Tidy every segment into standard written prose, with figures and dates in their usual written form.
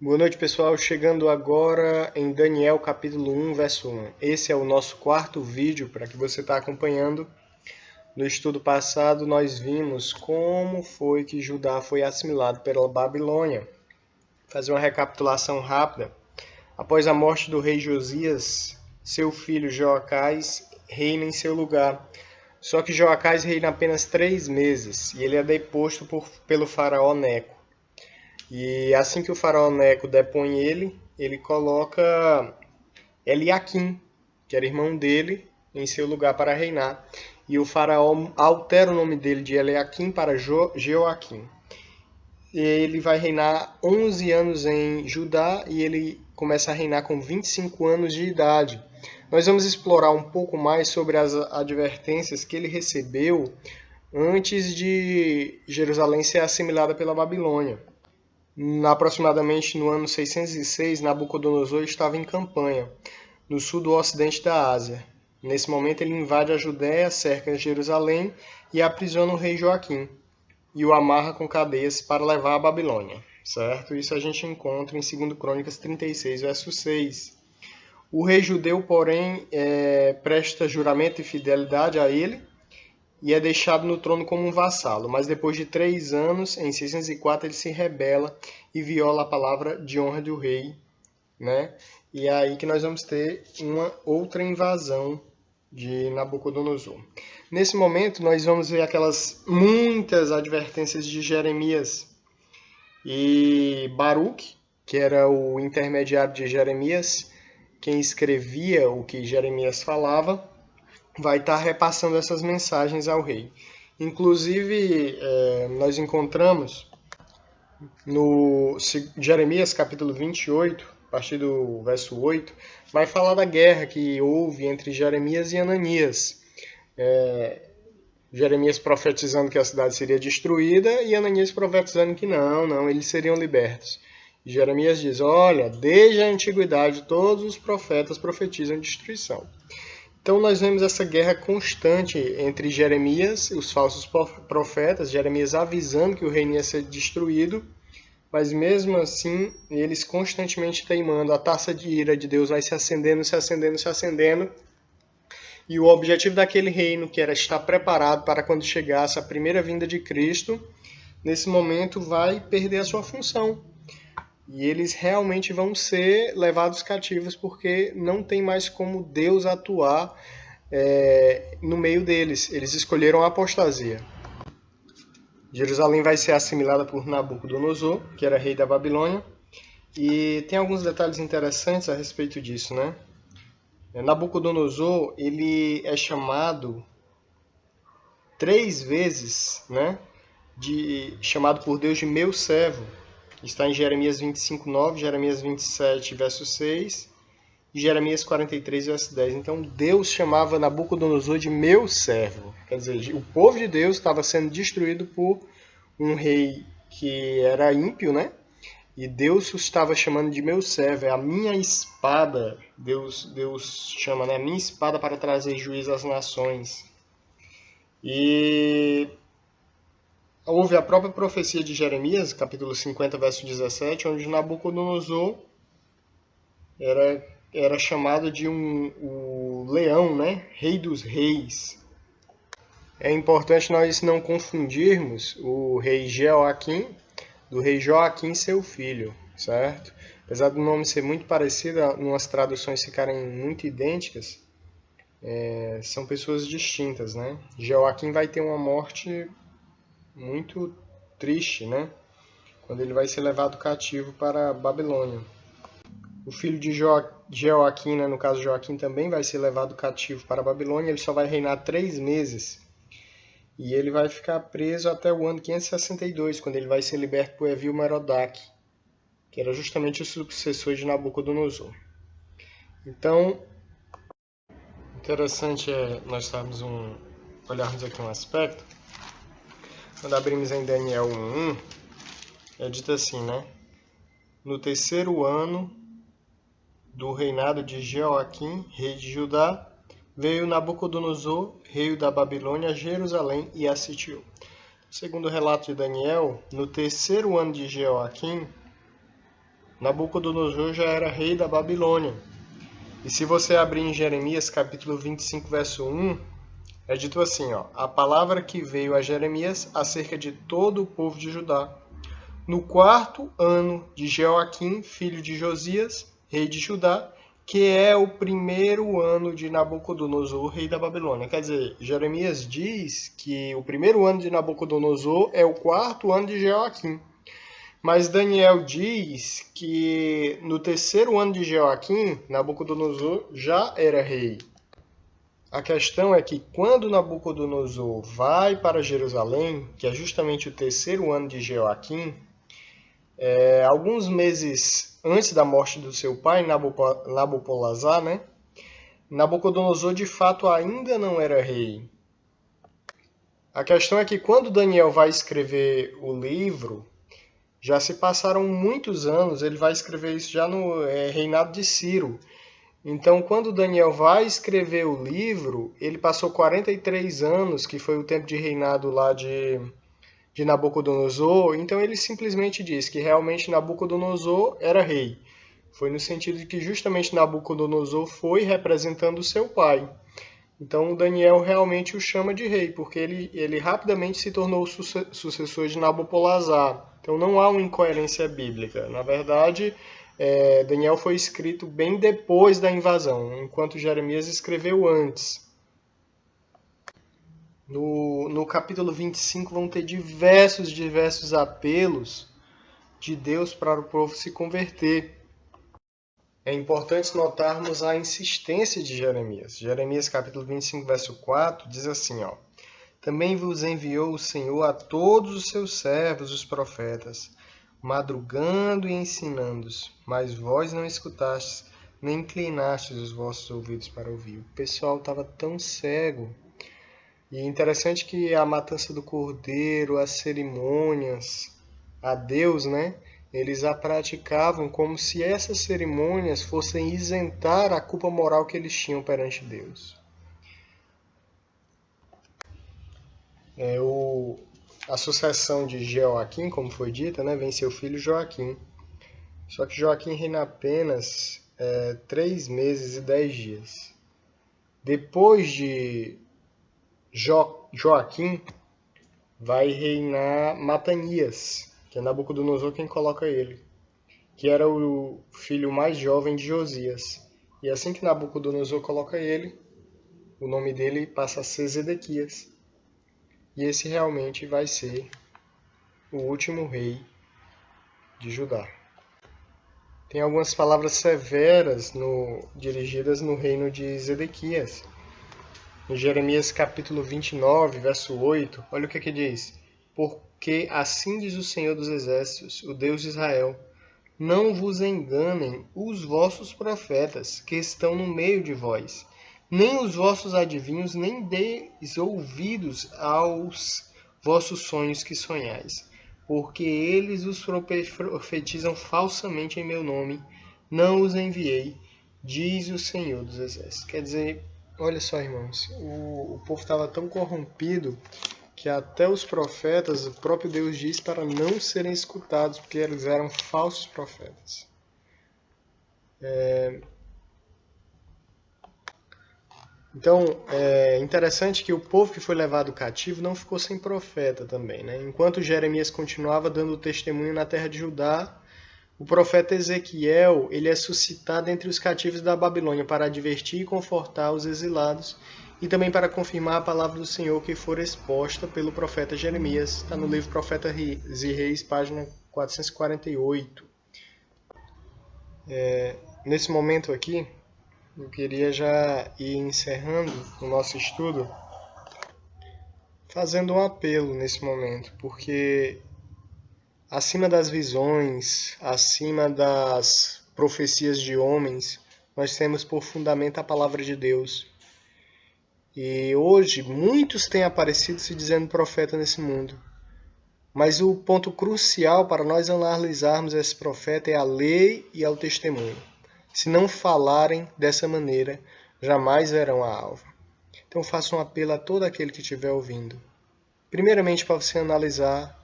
Boa noite, pessoal. Chegando agora em Daniel capítulo 1, verso 1. Esse é o nosso quarto vídeo para que você está acompanhando. No estudo passado, nós vimos como foi que Judá foi assimilado pela Babilônia. Fazer uma recapitulação rápida. Após a morte do rei Josias, seu filho Joacás reina em seu lugar. Só que Joacás reina apenas 3 meses e ele é deposto pelo faraó Neco. E assim que o faraó Neco depõe ele coloca Eliaquim, que era irmão dele, em seu lugar para reinar. E o faraó altera o nome dele de Eliaquim para Jeoaquim. Ele vai reinar 11 anos em Judá e ele começa a reinar com 25 anos de idade. Nós vamos explorar um pouco mais sobre as advertências que ele recebeu antes de Jerusalém ser assimilada pela Babilônia. Aproximadamente no ano 606, Nabucodonosor estava em campanha, no sul do ocidente da Ásia. Nesse momento ele invade a Judéia, cerca Jerusalém e aprisiona o rei Joaquim e o amarra com cadeias para levar à Babilônia, certo? Isso a gente encontra em 2 Crônicas 36, verso 6. O rei judeu, porém, presta juramento e fidelidade a ele e é deixado no trono como um vassalo, mas depois de 3 anos, em 604, ele se rebela e viola a palavra de honra do rei, né? E é aí que nós vamos ter uma outra invasão de Nabucodonosor. Nesse momento, nós vamos ver aquelas muitas advertências de Jeremias e Baruque, que era o intermediário de Jeremias, quem escrevia o que Jeremias falava, vai estar repassando essas mensagens ao rei. Inclusive, nós encontramos no Jeremias capítulo 28, a partir do verso 8, vai falar da guerra que houve entre Jeremias e Ananias. Jeremias profetizando que a cidade seria destruída e Ananias profetizando que não, eles seriam libertos. E Jeremias diz, olha, desde a antiguidade todos os profetas profetizam destruição. Então nós vemos essa guerra constante entre Jeremias e os falsos profetas, Jeremias avisando que o reino ia ser destruído, mas mesmo assim eles constantemente teimando, a taça de ira de Deus vai se acendendo, se acendendo, se acendendo, e o objetivo daquele reino, que era estar preparado para quando chegasse a primeira vinda de Cristo, nesse momento vai perder a sua função. E eles realmente vão ser levados cativos porque não tem mais como Deus atuar no meio deles. Eles escolheram a apostasia. Jerusalém vai ser assimilada por Nabucodonosor, que era rei da Babilônia. E tem alguns detalhes interessantes a respeito disso, né? Nabucodonosor, ele é chamado 3 vezes, né? Chamado por Deus de meu servo. Está em Jeremias 25, 9, Jeremias 27, verso 6 e Jeremias 43, verso 10. Então, Deus chamava Nabucodonosor de meu servo. Quer dizer, o povo de Deus estava sendo destruído por um rei que era ímpio, né? E Deus o estava chamando de meu servo. É a minha espada, Deus chama, né? A minha espada para trazer juízo às nações. E houve a própria profecia de Jeremias, capítulo 50, verso 17, onde Nabucodonosor era chamado de o leão, né? Rei dos reis. É importante nós não confundirmos o rei Jeoaquim do rei Joaquim, seu filho, certo? Apesar do nome ser muito parecido, umas traduções ficarem muito idênticas, são pessoas distintas, né? Jeoaquim vai ter uma morte muito triste, né? Quando ele vai ser levado cativo para a Babilônia. O filho de Jeoaquim, né? No caso Joaquim, também vai ser levado cativo para a Babilônia. Ele só vai reinar 3 meses. E ele vai ficar preso até o ano 562, quando ele vai ser liberto por Evil-Merodach, que era justamente o sucessor de Nabucodonosor. Então, interessante nós olharmos aqui um aspecto. Quando abrimos em Daniel 1:1, é dito assim, né? No 3º ano do reinado de Jeoaquim, rei de Judá, veio Nabucodonosor, rei da Babilônia, a Jerusalém e a sitiou. Segundo o relato de Daniel, no 3º ano de Jeoaquim, Nabucodonosor já era rei da Babilônia. E se você abrir em Jeremias capítulo 25, verso 1, é dito assim, ó: a palavra que veio a Jeremias acerca de todo o povo de Judá, no 4º ano de Jeoaquim, filho de Josias, rei de Judá, que é o 1º ano de Nabucodonosor, rei da Babilônia. Quer dizer, Jeremias diz que o 1º ano de Nabucodonosor é o 4º ano de Jeoaquim. Mas Daniel diz que no 3º ano de Jeoaquim, Nabucodonosor já era rei. A questão é que quando Nabucodonosor vai para Jerusalém, que é justamente o 3º ano de Jeoaquim, alguns meses antes da morte do seu pai, Nabopolassar, né? Nabucodonosor de fato ainda não era rei. A questão é que quando Daniel vai escrever o livro, já se passaram muitos anos, ele vai escrever isso já no reinado de Ciro. Então, quando Daniel vai escrever o livro, ele passou 43 anos, que foi o tempo de reinado lá de Nabucodonosor. Então, ele simplesmente diz que realmente Nabucodonosor era rei. Foi no sentido de que justamente Nabucodonosor foi representando o seu pai. Então, Daniel realmente o chama de rei, porque ele rapidamente se tornou o sucessor de Nabopolassar. Então, não há uma incoerência bíblica. Na verdade, Daniel foi escrito bem depois da invasão, enquanto Jeremias escreveu antes. No capítulo 25 vão ter diversos apelos de Deus para o povo se converter. É importante notarmos a insistência de Jeremias. Jeremias capítulo 25, verso 4 diz assim, ó: também vos enviou o Senhor a todos os seus servos, os profetas, madrugando e ensinando-os, mas vós não escutastes, nem inclinastes os vossos ouvidos para ouvir. O pessoal estava tão cego. E é interessante que a matança do cordeiro, as cerimônias a Deus, né? Eles a praticavam como se essas cerimônias fossem isentar a culpa moral que eles tinham perante Deus. A sucessão de Jeoaquim, como foi dita, né, vem seu filho Joaquim. Só que Joaquim reina apenas 3 meses e 10 dias. Depois de Joaquim, vai reinar Matanias, que é Nabucodonosor quem coloca ele, que era o filho mais jovem de Josias. E assim que Nabucodonosor coloca ele, o nome dele passa a ser Zedequias. E esse realmente vai ser o último rei de Judá. Tem algumas palavras severas dirigidas no reino de Zedequias. Em Jeremias capítulo 29, verso 8, olha o que diz: porque assim diz o Senhor dos Exércitos, o Deus de Israel, não vos enganem os vossos profetas que estão no meio de vós, nem os vossos adivinhos, nem deis ouvidos aos vossos sonhos que sonhais, porque eles os profetizam falsamente em meu nome, não os enviei, diz o Senhor dos Exércitos. Quer dizer, olha só, irmãos, o povo estava tão corrompido que até os profetas, o próprio Deus diz para não serem escutados, porque eles eram falsos profetas. Então, é interessante que o povo que foi levado cativo não ficou sem profeta também, né? Enquanto Jeremias continuava dando testemunho na terra de Judá, o profeta Ezequiel ele é suscitado entre os cativos da Babilônia para advertir e confortar os exilados e também para confirmar a palavra do Senhor que for exposta pelo profeta Jeremias. Está no livro Profetas e Reis, página 448. Nesse momento aqui, eu queria já ir encerrando o nosso estudo fazendo um apelo nesse momento, porque acima das visões, acima das profecias de homens, nós temos por fundamento a palavra de Deus. E hoje muitos têm aparecido se dizendo profeta nesse mundo. Mas o ponto crucial para nós analisarmos esse profeta é a lei e ao testemunho. Se não falarem dessa maneira, jamais verão a alva. Então faço um apelo a todo aquele que estiver ouvindo. Primeiramente para você analisar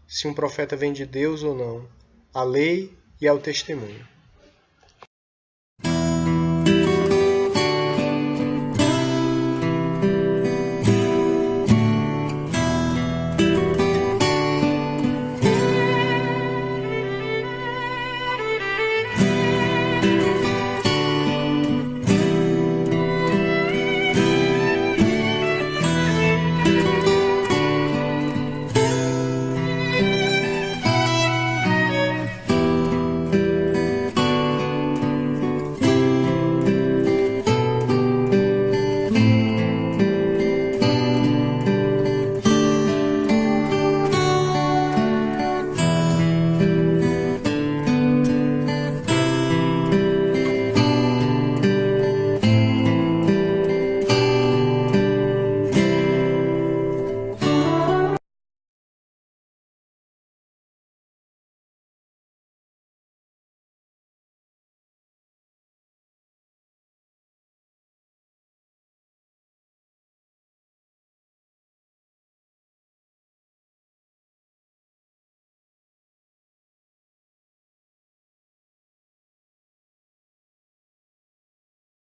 se um profeta vem de Deus ou não. A lei e ao testemunho.